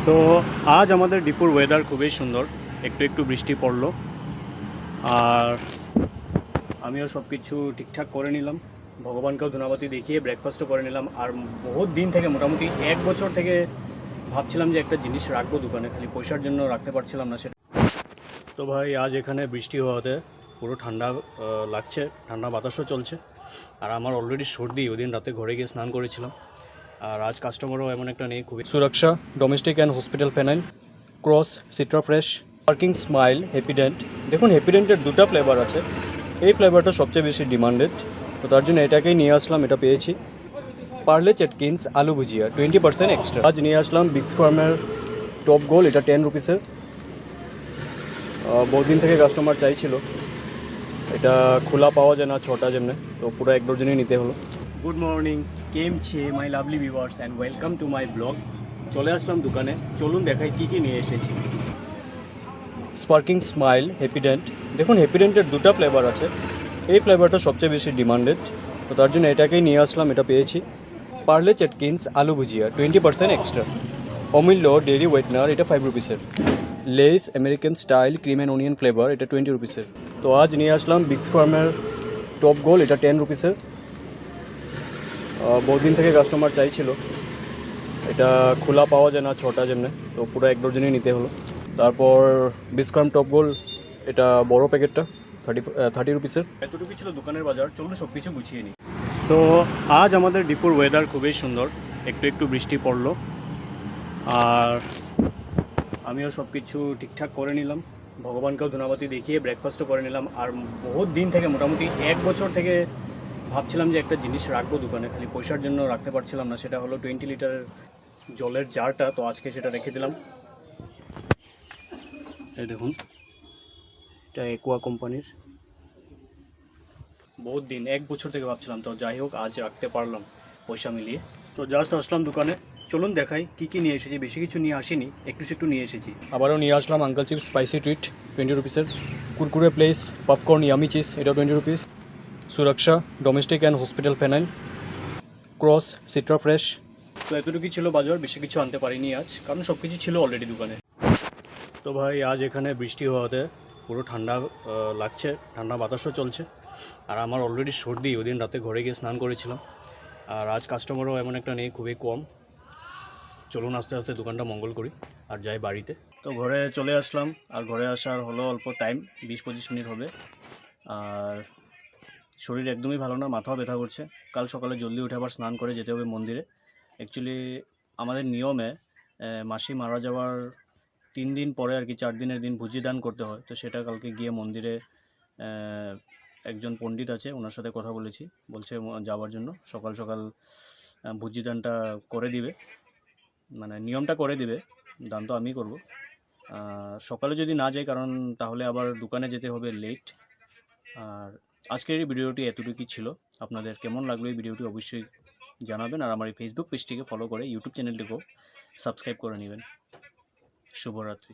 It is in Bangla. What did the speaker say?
তো আজ আমাদের ডিপুর ওয়েদার খুবই সুন্দর, একটু একটু বৃষ্টি পড়লো। আর আমিও সব কিছু ঠিকঠাক করে নিলাম, ভগবানকেও ধন্যবাদ দেখিয়ে ব্রেকফাস্টও করে নিলাম। আর বহুত দিন থেকে, মোটামুটি 1 বছর থেকে ভাবছিলাম যে একটা জিনিস রাখবো দোকানে, খালি পয়সার জন্য রাখতে পারছিলাম না সেটা। তো ভাই আজ এখানে বৃষ্টি হওয়াতে পুরো ঠান্ডা লাগছে, ঠান্ডা বাতাসও চলছে। আর আমার অলরেডি সর্দি, ওই দিন রাতে ঘরে গিয়ে স্নান করেছিলাম। আর আজ কাস্টমারও এমন একটা নেই, খুবই Suraksha domestic and hospital phenyl cross Citra fresh sparkling smile Happydent. দেখুন হ্যাপিডেন্টের দুটো ফ্লেভার আছে, এই ফ্লেভারটা সবচেয়ে বেশি ডিমান্ডেড, তো তার জন্য এটাকেই নিয়ে আসলাম, এটা পেয়েছি। Parle Chatkins aloo bhujia 20% extra. আজ নিয়ে আসলাম বিগ ফার্মের টপ গোল, এটা 10 রুপিসের। বহুদিন থেকে কাস্টমার চাইছিল, এটা খোলা পাওয়া যায় না ছটা যেমনে, তো পুরো এক ডজনই নিতে হলো। গুড মর্নিং, কেমছে my lovely viewers and welcome to my blog. চলে আসলাম দোকানে, চলুন দেখাই কী কী নিয়ে এসেছি। Sparkling smile Happydent. দেখুন হ্যাপিডেন্টের দুটো ফ্লেভার আছে, এই ফ্লেভারটা সবচেয়ে বেশি ডিমান্ডেড, তো তার জন্য এটাকেই নিয়ে আসলাম, এটা পেয়েছি। Parle Chatkins aloo bhujia 20% extra. Amulya dairy whitener, এটা 5 রুপিসের। Lay's American style cream and onion flavour, এটা 20 রুপিসের। তো আজ নিয়ে আসলাম বিগ ফার্মের টপ গোল, এটা 10 রুপিসের। বহুদিন থেকে কাস্টমার চাইছিল, এটা খোলা পাওয়া যায় না ছটা যেমনে, তো পুরো এক ডজনই নিতে হলো। তারপর বিস্কাম টপ গোল, এটা বড় প্যাকেটটা 30 রুপিসের। এতটুকু ছিল দোকানের বাজার, চলুন সব কিছু গুছিয়ে নিই। তো আজ আমাদের ডিপুর ওয়েদার খুবই সুন্দর, একটু একটু বৃষ্টি পড়লো। আর আমিও সব কিছু ঠিকঠাক করে নিলাম, ভগবানকেও ধন্যবাদ দেখিয়ে ব্রেকফাস্টও করে নিলাম। আর বহুত দিন থেকে, মোটামুটি 1 বছর থেকে ভাবছিলাম যে একটা জিনিস রাখবো দোকানে, খালি পয়সার জন্য রাখতে পারছিলাম না, সেটা হলো 20 লিটারের জলের জারটা। তো আজকে সেটা রেখে দিলাম। এই দেখুন, এটা একোয়া কোম্পানির। বহুত দিন, 1 বছর থেকে ভাবছিলাম, তো যাই হোক আজ রাখতে পারলাম পয়সা মিলিয়ে। তো জাস্ট আসলাম দোকানে, চলুন দেখাই কী কী নিয়ে এসেছি। বেশি কিছু নিয়ে আসিনি, একটু নিয়ে এসেছি। আবারও নিয়ে আসলাম আঙ্কেল চিপস স্পাইসি ট্রিট 20 রুপিসের। কুরকুরে প্লেস পপকর্ন ইয়ামি চিজ, এটা 20 rupees. Suraksha domestic and hospital phenyl cross Citra fresh. তো এতটুকুই ছিল বাজার, বেশি কিছু আনতে পারিনি আজ, কারণ সব কিছু ছিল অলরেডি দোকানে। তো ভাই আজ এখানে বৃষ্টি হওয়াতে পুরো ঠান্ডা লাগছে, ঠান্ডা বাতাসও চলছে। আর আমার অলরেডি সর্দি, ওই দিন রাতে ঘরে গিয়ে স্নান করেছিলাম। আর আজ কাস্টমারও এমন একটা নেই, খুবই কম। চলুন আস্তে আস্তে দোকানটা মঙ্গল করি আর যাই বাড়িতে। তো ঘরে চলে আসলাম, আর ঘরে আসার হলো অল্প টাইম, 20-25 মিনিট হবে। আর শরীর একদমই ভালো না, মাথাও ব্যথা করছে। কাল সকালে জলদি উঠে আবার স্নান করে যেতে হবে মন্দিরে। অ্যাকচুয়ালি আমাদের নিয়মে মাসি মারা যাওয়ার 3 দিন পরে আর কি, 4 দিনের দিন ভুজি দান করতে হয়। তো সেটা কালকে গিয়ে মন্দিরে একজন পণ্ডিত আছে, ওনার সাথে কথা বলেছি, বলছে যাওয়ার জন্য সকাল সকাল ভুজি দানটা করে দিবে, মানে নিয়মটা করে দিবে। দান তো আমি করব। সকালে যদি না যাই, কারণ তাহলে আবার দোকানে যেতে হবে লেট। আর আজকের এই ভিডিওটি এতটুকুই ছিল। আপনাদের কেমন লাগলো এই ভিডিওটি অবশ্যই জানাবেন। আর আমার এই ফেসবুক পেজটিকে ফলো করে ইউটিউব চ্যানেলটিকেও সাবস্ক্রাইব করে নেবেন। শুভরাত্রি।